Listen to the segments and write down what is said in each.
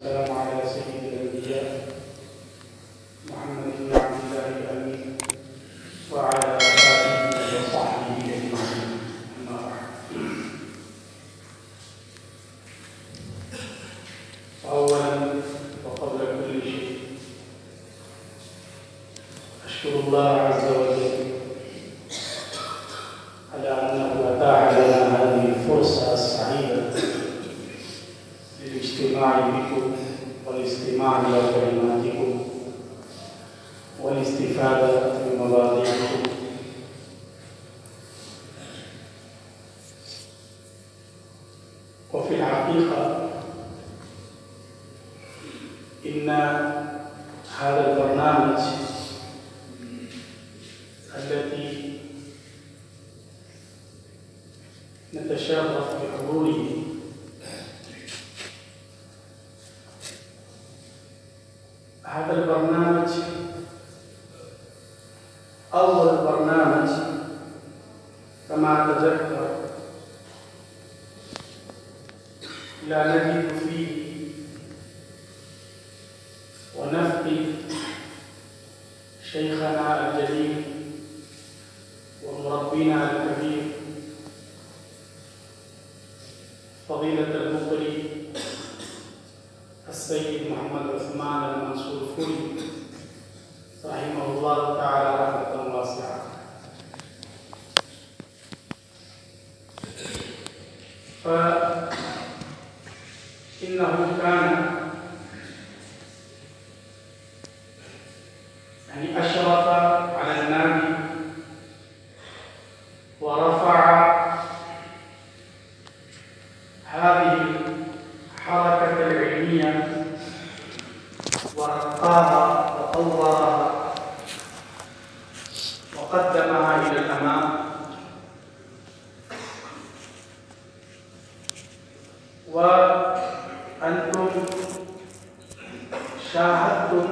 السلام على سيد الأنبياء محمد بن عبد الله الأمين وعلى آله وصحبه أجمعين. أما بعد، أولا وقبل كل شيء أشكر الله عز وجل على أنه أتاح لنا هذه الفرصة السعيدة للاجتماع بكم والاستماع إلى كلماتكم والاستفادة من مواضيعكم. وفي الحقيقة إن هذا البرنامج الذي نتشرف بحضوره هذا البرنامج أول برنامج كما أتذكر لا نجد فيه ونفقد شيخنا الجليل ومربينا الكبير فضيلة المقري السيد محمد عثمان المنصور فوري رحمه الله تعالى رحمة واسعة. فإنه كان أشرف على النادي ورفع هذه الحركة العلمية ورقاها وطورها وقدمها إلى الأمام، وأنتم شاهدتم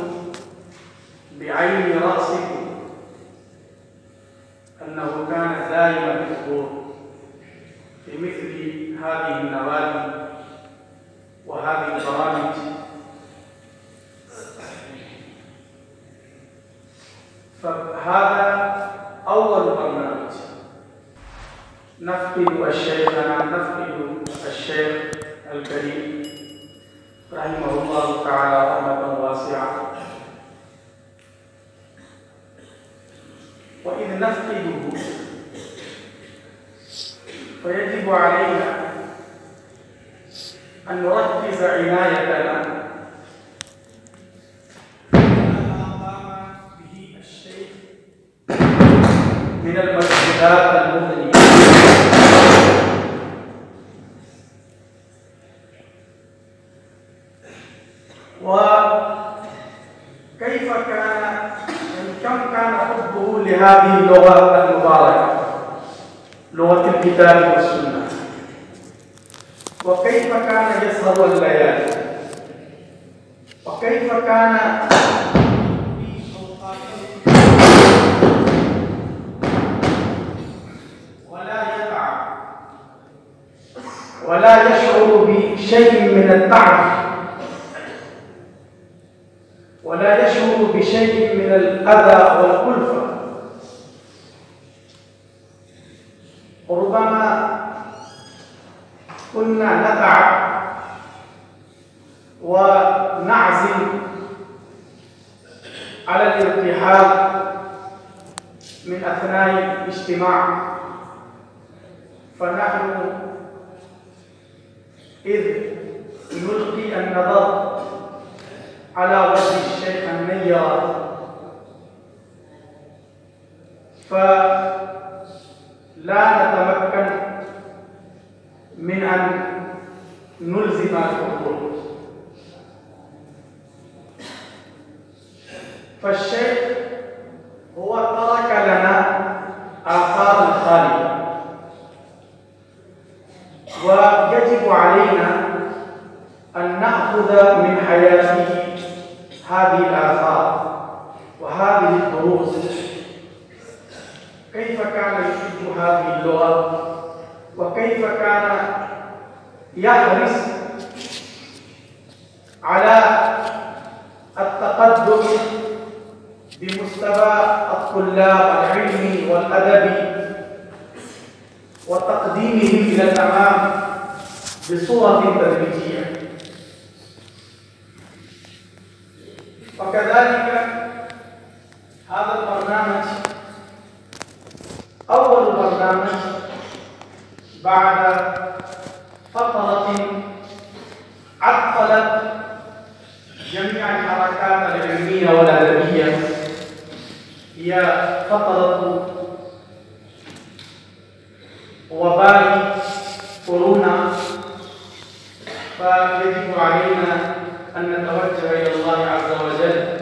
بعين رأسكم أنه كان دائما الحضور في مثل هذه النوادي وهذه البرامج. فهذا أول برنامج نفقد الشيخ الكريم رحمه الله تعالى رحمة واسعة، وإذ نفقده فيجب علينا أن نركز عنايتنا من المسجدات المغنية، وكيف كم كان حبه لهذه اللغة المباركة لغة الكتاب والسنة، وكيف كان يسهر الليالي، وكيف كان ولا يشعر بشيء من التعب ولا يشعر بشيء من الأذى والكلفة. وربما كنا نتعب ونعزم على الارتحال من أثناء الاجتماع، فنحن إذ نلقي النظر على وجه الشيخ النيار فلا نتمكن من أن نلزم الحضور. فالشيخ هو ترك لنا آثار خالدة، ويجب علينا أن نأخذ من حياته هذه الآثار وهذه الدروس، كيف كان يحب هذه اللغة وكيف كان يحرص على بهم إلى الأمام بصورة تدريجية. وكذلك هذا البرنامج أول برنامج بعد فترة عطلت جميع الحركات العلمية والأدبية، هي فترة وباء كورونا، فيجب علينا أن نتوجه إلى الله عز وجل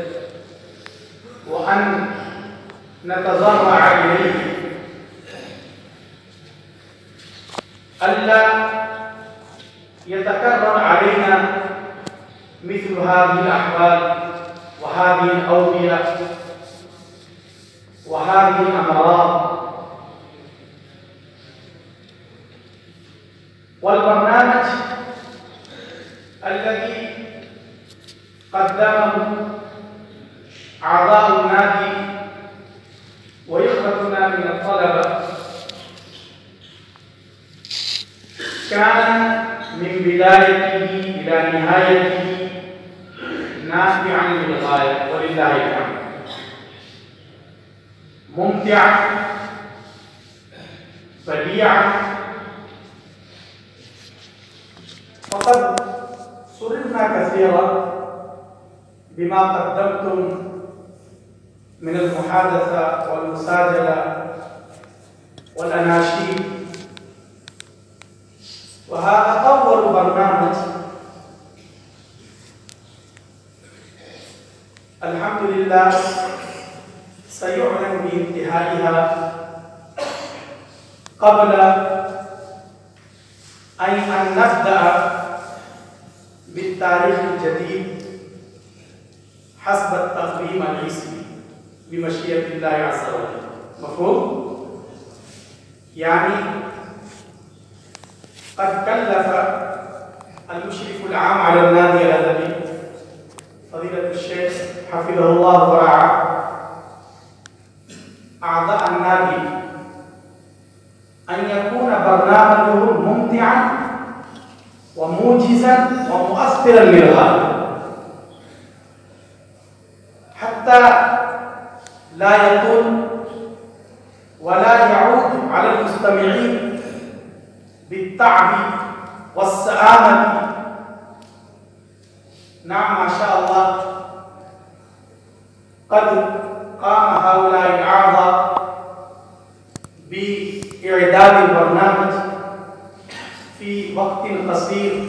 وأن نتضرع إليه ألا يتكرر علينا مثل هذه الأحوال وهذه الأوبئة وهذه الأمراض. والبرنامج الذي قدمه أعضاء النادي وإخوتنا من الطلبة كان من بدايته إلى نهايته نافعا للغاية ولله الحمد، ممتعا بديعا. فقد سررنا كثيرا بما قدمتم من المحادثة والمساجلة والأناشيد، وهذا أول برنامج الحمد لله سيعلن بانتهائها قبل أن نبدأ بالتاريخ الجديد حسب التقويم العيسوي بمشيئة الله عز وجل. مفهوم؟ يعني قد كلف المشرف العام على النادي الأدبي فضيلة الشيخ حفظه الله ورعاه أعضاء النادي أن يكون برنامجه ممتعا وموجزا ومؤثرا للغاية، حتى لا يطول ولا يعود على المستمعين بالتعب والسآمة. نعم ما شاء الله قد قام هؤلاء الأعضاء بإعداد البرنامج في وقت قصير،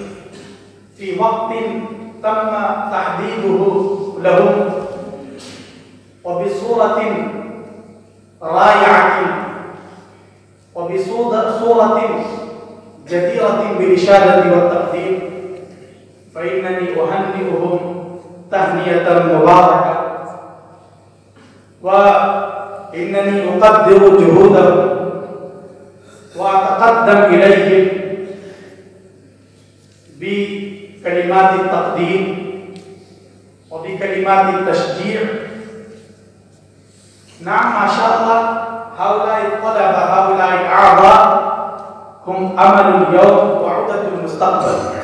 في وقت تم تحديده لهم، وبصورة رائعة وبصورة جديرة بالإشادة والتقدير. فإنني أهنئهم تهنئة مباركة، وإنني أقدر جهودهم وأتقدم إليهم بكلمات التقدير وبكلمات التشجيع. نعم ما شاء الله هؤلاء الطلبة هؤلاء الأعضاء هم أمل اليوم وعودة المستقبل.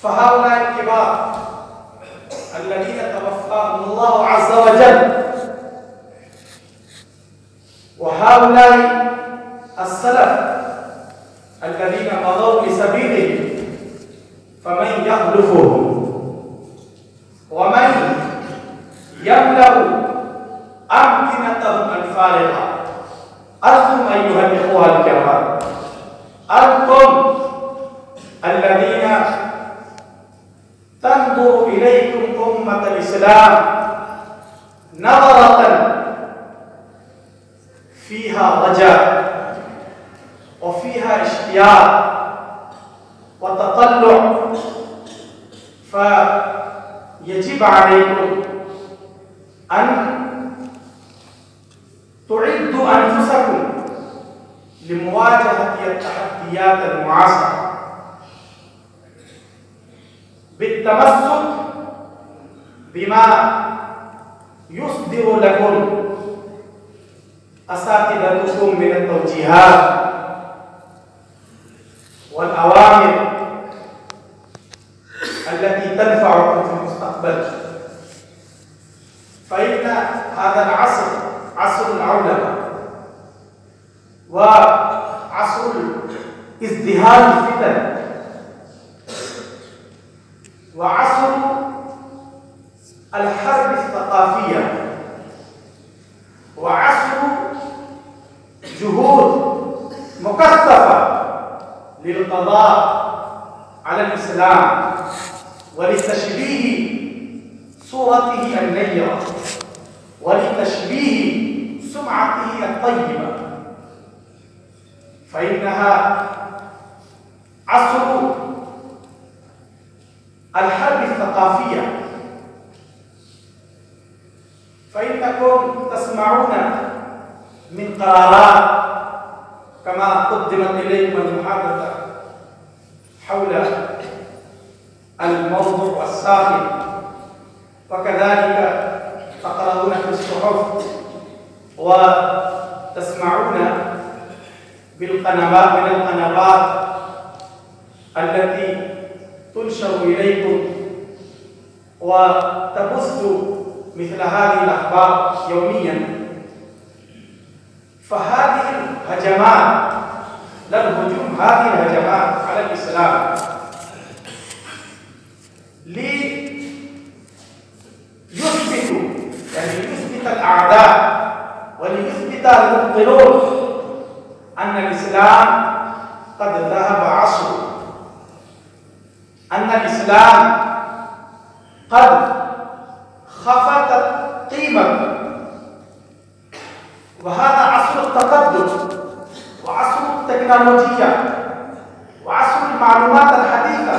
فهؤلاء الكبار الذين توفاهم الله عز وجل وهؤلاء السلف الذين مضوا لسبيله فمن يخلفهم ومن يملأ أمكنتهم الفارغة. أنتم أيها الإخوة الكرام، أنتم الذين تنظر إليكم أمة الإسلام نظرة فيها رجاء وفيها اشتياق وتطلع، فيجب عليكم أن تعدوا أنفسكم لمواجهة التحديات المعاصرة بالتمسك بما يصدر لكم أساتذتكم من التوجيهات التي تنفعكم في المستقبل. فإن هذا العصر عصر العولمة وعصر ازدهار الفتن وعصر الحرب الثقافية وعصر جهود مكثفة للقضاء على الإسلام ولتشبيه صورته النيرة ولتشبيه سمعته الطيبة، فإنها عصر الحرب الثقافية. فإنكم تسمعون من قرارات كما قدمت إليكم المحادثة حول الموضوع الساخن، وكذلك تقرؤون في الصحف وتسمعون من القنوات التي تنشر إليكم وتبث مثل هذه الأخبار يوميا. فهذه الهجمات هذه الهجمات على الإسلام ليثبت الأعداء وليثبت المبطلون أن الإسلام قد ذهب عصره، أن الإسلام قد خفتت قيمته، وهذا عصر التقدم وعصر التكنولوجيا وعصر المعلومات الحديثة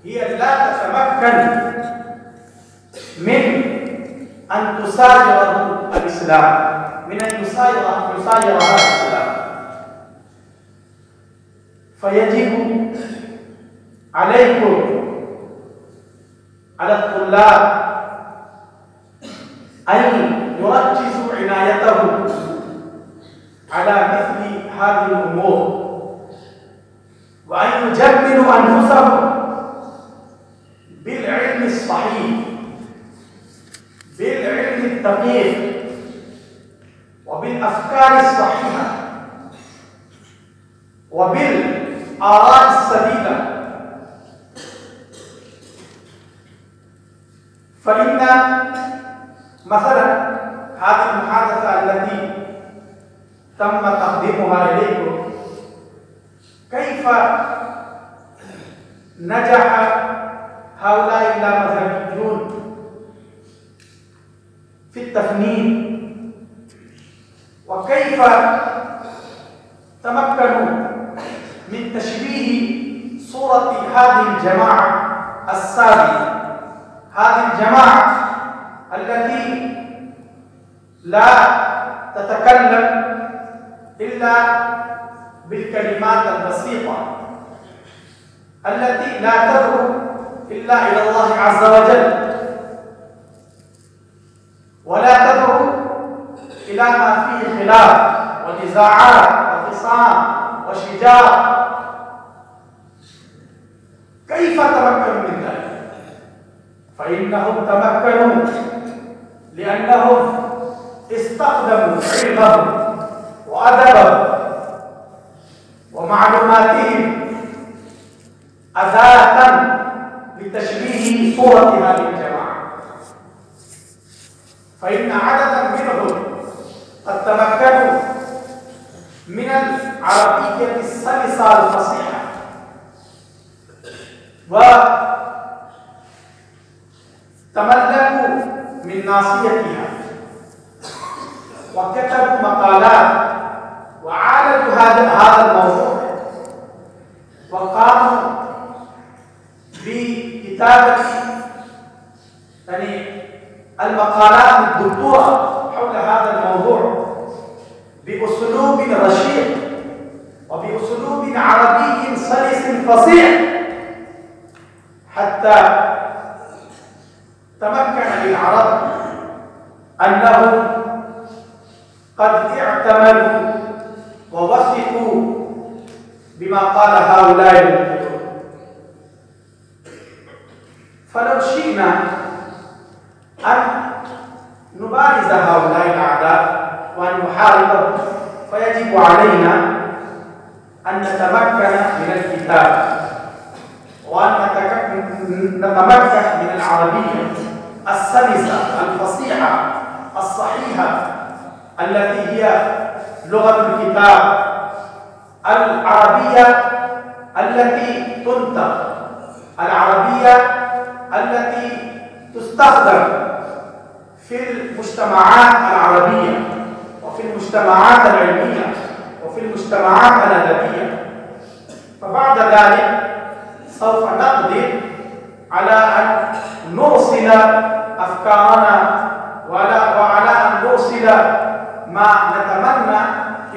هي لا تتمكن من أن تسايره الإسلام، من أن يسايرها الإسلام. فيجب عليكم على الطلاب أن يركزوا عنايتهم على مثل هذه الأمور، وأن يجملوا أنفسهم بالعلم الصحيح، بالعلم الدقيق، وبالأفكار الصحيحة، وبالآراء السديدة. فإن مثلا هذه المحادثة التي تم تقديمها إليكم، كيف نجح هؤلاء اللامذهبيون في التفنين، وكيف تمكنوا من تشبيه صورة هذه الجماعة السابقة، هذه الجماعة التي لا تتكلم إلا بالكلمات البسيطة، التي لا تدعو إلا إلى الله عز وجل، ولا تدعو إلى ما فيه خلاف ونزاعات وخصام وشجار. كيف تمكنوا من ذلك؟ فإنهم تمكنوا لأنهم استخدموا علمهم وأدبهم ومعلوماتهم أداة لتشبيه صورة هذه الجماعة. فإن عددا منهم قد تمكنوا من العربية السلسة الفصيحة، وتملكوا من ناصيتها، وكتبوا مقالات وعالجوا هذا الموضوع، وقاموا بكتابة المقالات الدكتورة حول هذا الموضوع بأسلوب رشيق وبأسلوب عربي سلس فصيح، حتى تمكن للعرب أنهم قد اعتمدوا ووثقوا بما قال هؤلاء المبطلون. فلو شئنا أن نبارز هؤلاء الأعداء وأن نحاربهم فيجب علينا أن نتمكن من الكتاب وأن نتمكن من العربية السلسة الفصيحة الصحيحة التي هي لغة الكتاب، العربية التي تنطق، العربية التي تستخدم في المجتمعات العربية وفي المجتمعات العلمية وفي المجتمعات الأدبية. فبعد ذلك سوف نقدر على أن نوصل أفكارنا وعلى أن نوصل ما نتمنى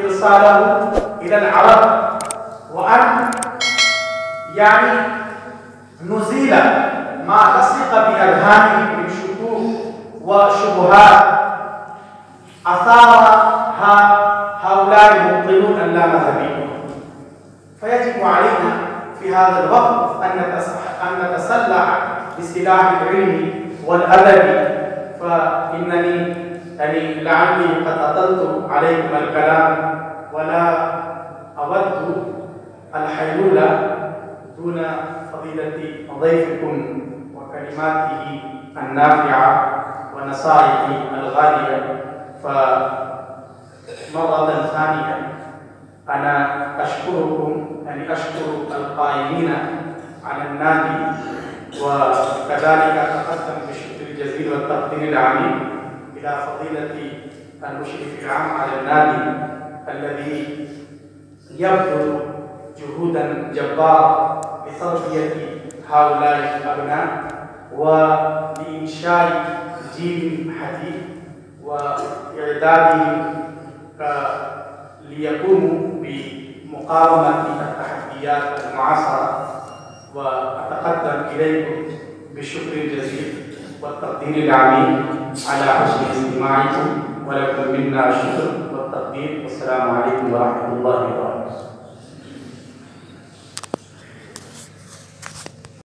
إرساله إلى العرب، وأن نزيل ما لصق بأذهانهم من شكوك وشبهات أثارها هؤلاء المبطلون اللامذهبيون. فيجب علينا في هذا الوقت أن نتسلح بسلاح العلم والأدب. فإنني لعلي قد أطلت عليكم الكلام ولا أود الحيلولة دون فضيلة ضيفكم وكلماته النافعة ونصائحه الغالية. فمرة ثانية أنا أشكركم، أشكر القائمين على النادي، وكذلك أتقدم بالشكر الجزيل والتقدير العميم إلى فضيلة المشرف العام على النادي الذي يبذل جهودا جبارة لتربية هؤلاء الأبناء ولإنشاء جيل حديث وإعدادهم ليقوموا بمقاومة التحديات المعاصرة. وأتقدم إليكم بالشكر الجزيل والتقدير العميم على حسن استماعكم، ولكم منا الشكر والتقدير. والسلام عليكم ورحمة الله وبركاته.